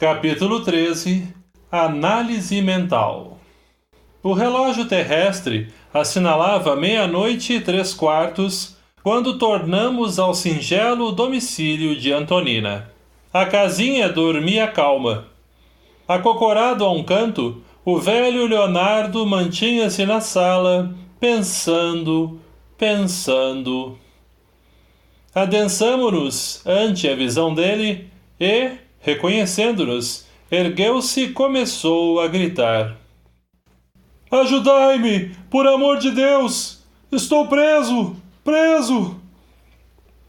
Capítulo 13. Análise mental. O relógio terrestre assinalava 00:03 quando tornamos ao singelo domicílio de Antonina. A casinha dormia calma. Acocorado a um canto, o velho Leonardo mantinha-se na sala, pensando. Adensamo-nos ante a visão dele e, reconhecendo-nos, ergueu-se e começou a gritar. Ajudai-me, por amor de Deus! Estou preso! Preso!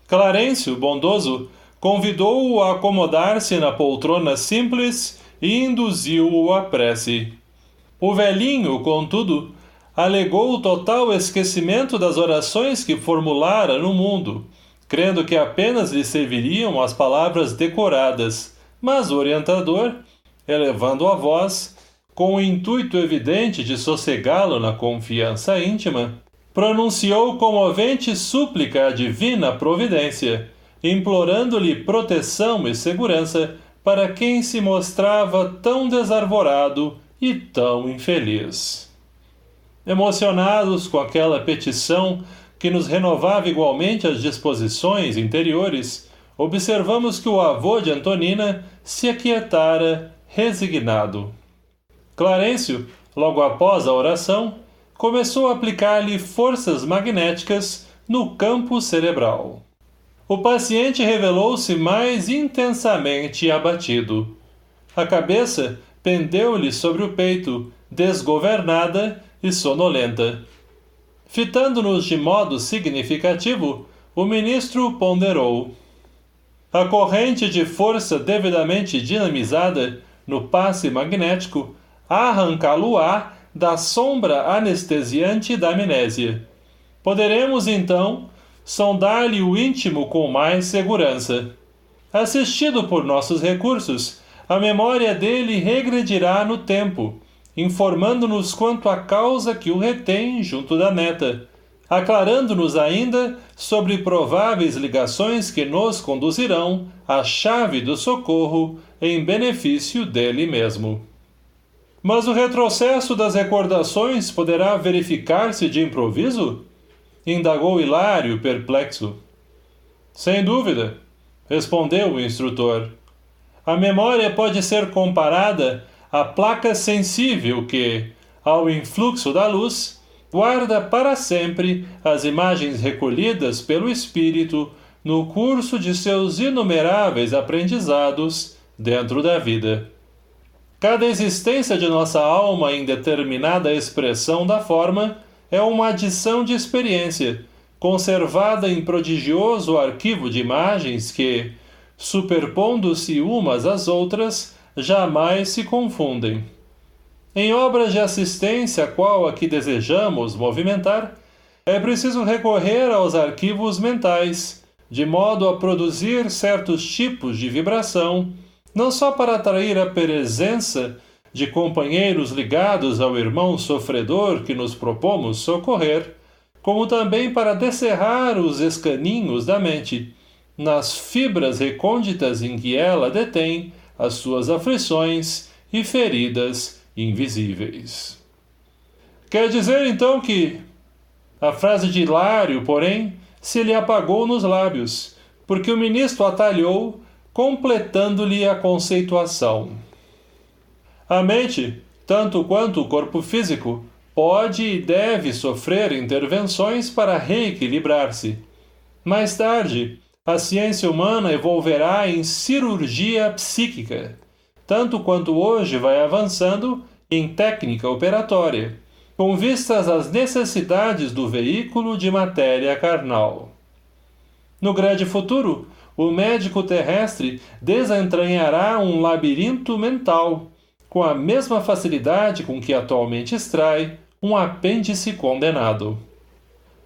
Clarencio, bondoso, convidou-o a acomodar-se na poltrona simples e induziu-o à prece. O velhinho, contudo, alegou o total esquecimento das orações que formulara no mundo, crendo que apenas lhe serviriam as palavras decoradas, mas o orientador, elevando a voz, com o intuito evidente de sossegá-lo na confiança íntima, pronunciou comovente súplica à divina providência, implorando-lhe proteção e segurança para quem se mostrava tão desarvorado e tão infeliz. Emocionados com aquela petição que nos renovava igualmente as disposições interiores, observamos que o avô de Antonina se aquietara, resignado. Clarencio, logo após a oração, começou a aplicar-lhe forças magnéticas no campo cerebral. O paciente revelou-se mais intensamente abatido. A cabeça pendeu-lhe sobre o peito, desgovernada e sonolenta. Fitando-nos de modo significativo, o ministro ponderou. A corrente de força devidamente dinamizada no passe magnético arrancá-lo-á da sombra anestesiante da amnésia. Poderemos, então, sondar-lhe o íntimo com mais segurança. Assistido por nossos recursos, a memória dele regredirá no tempo, informando-nos quanto à causa que o retém junto da neta, aclarando-nos ainda sobre prováveis ligações que nos conduzirão à chave do socorro em benefício dele mesmo. Mas o retrocesso das recordações poderá verificar-se de improviso? Indagou Hilário, perplexo. Sem dúvida, respondeu o instrutor. A memória pode ser comparada à placa sensível que, ao influxo da luz, guarda para sempre as imagens recolhidas pelo espírito no curso de seus inumeráveis aprendizados dentro da vida. Cada existência de nossa alma em determinada expressão da forma é uma adição de experiência, conservada em prodigioso arquivo de imagens que, superpondo-se umas às outras, jamais se confundem. Em obras de assistência a qual aqui desejamos movimentar, é preciso recorrer aos arquivos mentais, de modo a produzir certos tipos de vibração, não só para atrair a presença de companheiros ligados ao irmão sofredor que nos propomos socorrer, como também para descerrar os escaninhos da mente, nas fibras recônditas em que ela detém as suas aflições e feridas invisíveis. Quer dizer, então, que a frase de Hilário, porém, se lhe apagou nos lábios, porque o ministro atalhou, completando-lhe a conceituação. A mente, tanto quanto o corpo físico, pode e deve sofrer intervenções para reequilibrar-se. Mais tarde, a ciência humana evolverá em cirurgia psíquica, tanto quanto hoje vai avançando em técnica operatória, com vistas às necessidades do veículo de matéria carnal. No grande futuro, o médico terrestre desentranhará um labirinto mental, com a mesma facilidade com que atualmente extrai um apêndice condenado.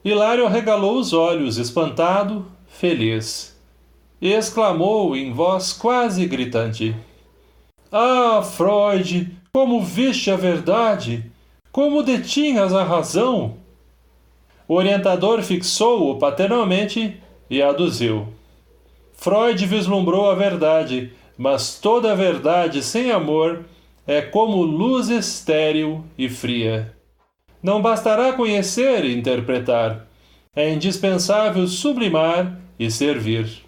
Hilário arregalou os olhos, espantado, feliz, e exclamou em voz quase gritante. Ah, Freud, como viste a verdade! Como detinhas a razão! O orientador fixou-o paternalmente e aduziu. Freud vislumbrou a verdade, mas toda verdade sem amor é como luz estéril e fria. Não bastará conhecer e interpretar. É indispensável sublimar e servir.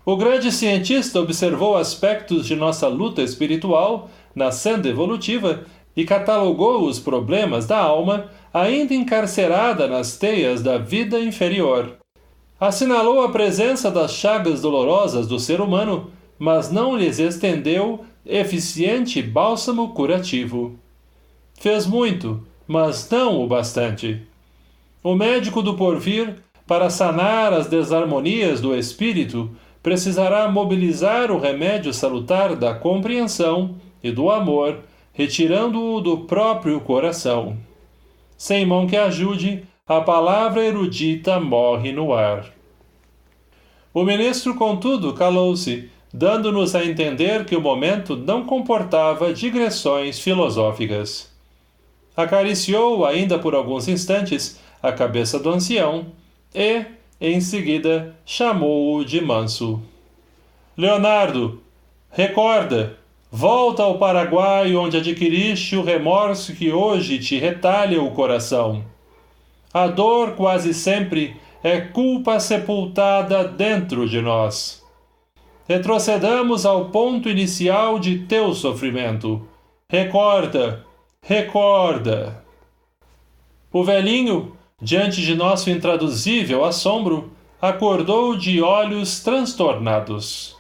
O grande cientista observou aspectos de nossa luta espiritual na senda evolutiva e catalogou os problemas da alma ainda encarcerada nas teias da vida inferior. Assinalou a presença das chagas dolorosas do ser humano, mas não lhes estendeu eficiente bálsamo curativo. Fez muito, mas não o bastante. O médico do porvir, para sanar as desarmonias do espírito, precisará mobilizar o remédio salutar da compreensão e do amor, retirando-o do próprio coração. Sem mão que ajude, a palavra erudita morre no ar. O ministro, contudo, calou-se, dando-nos a entender que o momento não comportava digressões filosóficas. Acariciou ainda por alguns instantes a cabeça do ancião e, em seguida, chamou-o de manso. Leonardo, recorda, volta ao Paraguai onde adquiriste o remorso que hoje te retalha o coração. A dor quase sempre é culpa sepultada dentro de nós. Retrocedamos ao ponto inicial de teu sofrimento. Recorda, recorda. O velhinho, diante de nosso intraduzível assombro, acordou de olhos transtornados.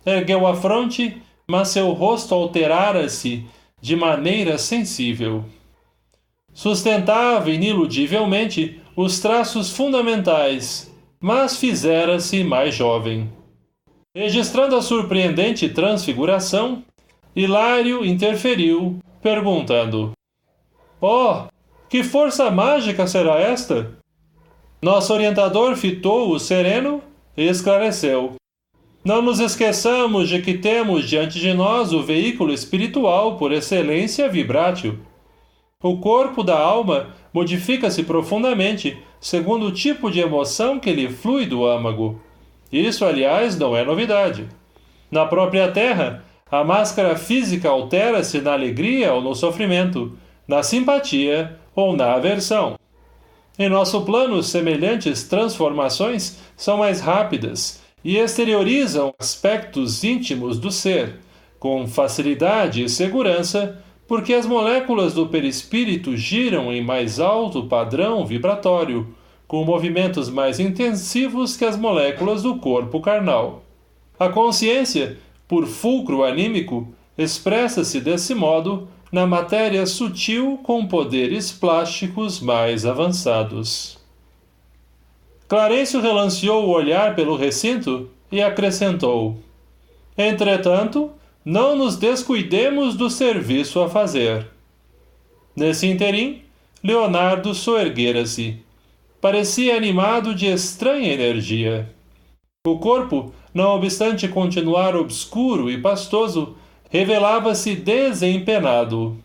Ergueu a fronte, mas seu rosto alterara-se de maneira sensível. Sustentava ineludivelmente os traços fundamentais, mas fizera-se mais jovem. Registrando a surpreendente transfiguração, Hilário interferiu, perguntando: Oh, que força mágica será esta? Nosso orientador fitou-o sereno e esclareceu: Não nos esqueçamos de que temos diante de nós o veículo espiritual por excelência vibrátil. O corpo da alma modifica-se profundamente segundo o tipo de emoção que lhe flui do âmago. Isso, aliás, não é novidade. Na própria Terra, a máscara física altera-se na alegria ou no sofrimento, na simpatia ou na aversão. Em nosso plano, semelhantes transformações são mais rápidas e exteriorizam aspectos íntimos do ser, com facilidade e segurança, porque as moléculas do perispírito giram em mais alto padrão vibratório, com movimentos mais intensivos que as moléculas do corpo carnal. A consciência, por fulcro anímico, expressa-se desse modo na matéria sutil com poderes plásticos mais avançados. Clarencio relanceou o olhar pelo recinto e acrescentou: Entretanto, não nos descuidemos do serviço a fazer. Nesse interim, Leonardo soerguera-se. Parecia animado de estranha energia. O corpo, não obstante continuar obscuro e pastoso, revelava-se desempenado.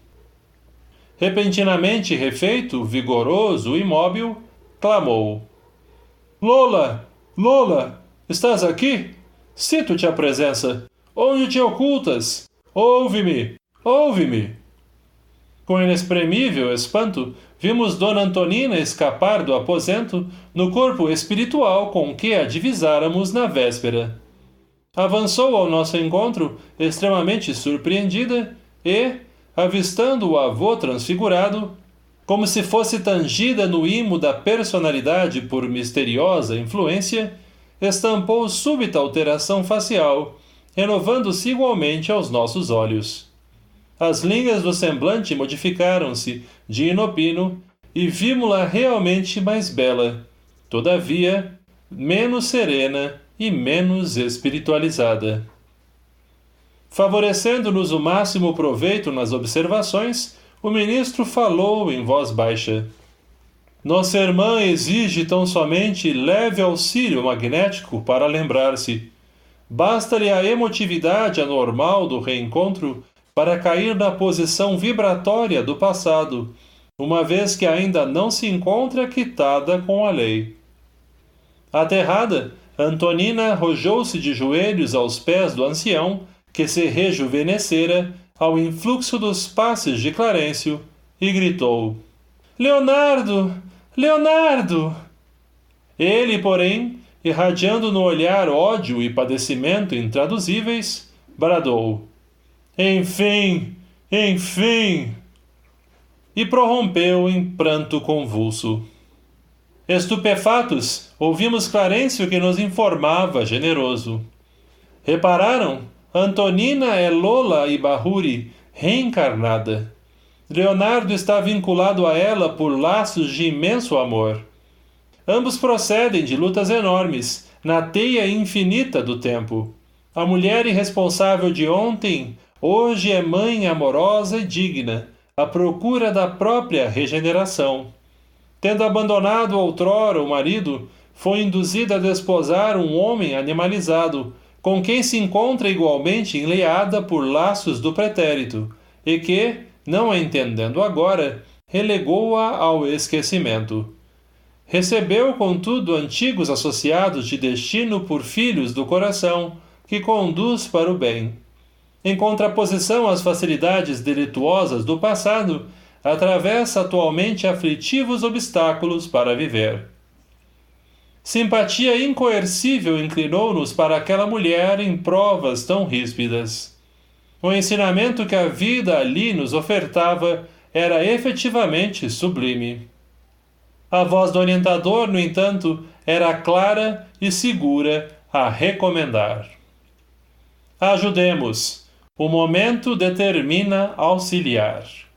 Repentinamente refeito, vigoroso e imóvel, clamou: Lola! Lola! Estás aqui? Sinto-te a presença. Onde te ocultas? Ouve-me! Ouve-me! Com inexprimível espanto, vimos Dona Antonina escapar do aposento no corpo espiritual com que a divisáramos na véspera. Avançou ao nosso encontro, extremamente surpreendida, e, avistando o avô transfigurado, como se fosse tangida no imo da personalidade por misteriosa influência, estampou súbita alteração facial, renovando-se igualmente aos nossos olhos. As linhas do semblante modificaram-se de inopino e vimos-la realmente mais bela, todavia menos serena e menos espiritualizada. Favorecendo-nos o máximo proveito nas observações, o ministro falou em voz baixa: Nossa irmã exige tão somente leve auxílio magnético para lembrar-se. Basta-lhe a emotividade anormal do reencontro para cair na posição vibratória do passado, uma vez que ainda não se encontra quitada com a lei. Aterrada, Antonina arrojou-se de joelhos aos pés do ancião, que se rejuvenescera ao influxo dos passes de Clarencio, e gritou: Leonardo! Leonardo! Ele, porém, irradiando no olhar ódio e padecimento intraduzíveis, bradou: Enfim! Enfim! E prorrompeu em pranto convulso. Estupefatos, ouvimos Clarencio que nos informava, generoso. Repararam? Antonina é Lola Ibahuri, reencarnada. Leonardo está vinculado a ela por laços de imenso amor. Ambos procedem de lutas enormes, na teia infinita do tempo. A mulher irresponsável de ontem, hoje é mãe amorosa e digna, à procura da própria regeneração. Tendo abandonado outrora o marido, foi induzida a desposar um homem animalizado, com quem se encontra igualmente enleada por laços do pretérito, e que, não a entendendo agora, relegou-a ao esquecimento. Recebeu, contudo, antigos associados de destino por filhos do coração, que conduz para o bem. Em contraposição às facilidades delituosas do passado, atravessa atualmente aflitivos obstáculos para viver. Simpatia incoercível inclinou-nos para aquela mulher em provas tão ríspidas. O ensinamento que a vida ali nos ofertava era efetivamente sublime. A voz do orientador, no entanto, era clara e segura a recomendar. Ajudemos. O momento determina auxiliar.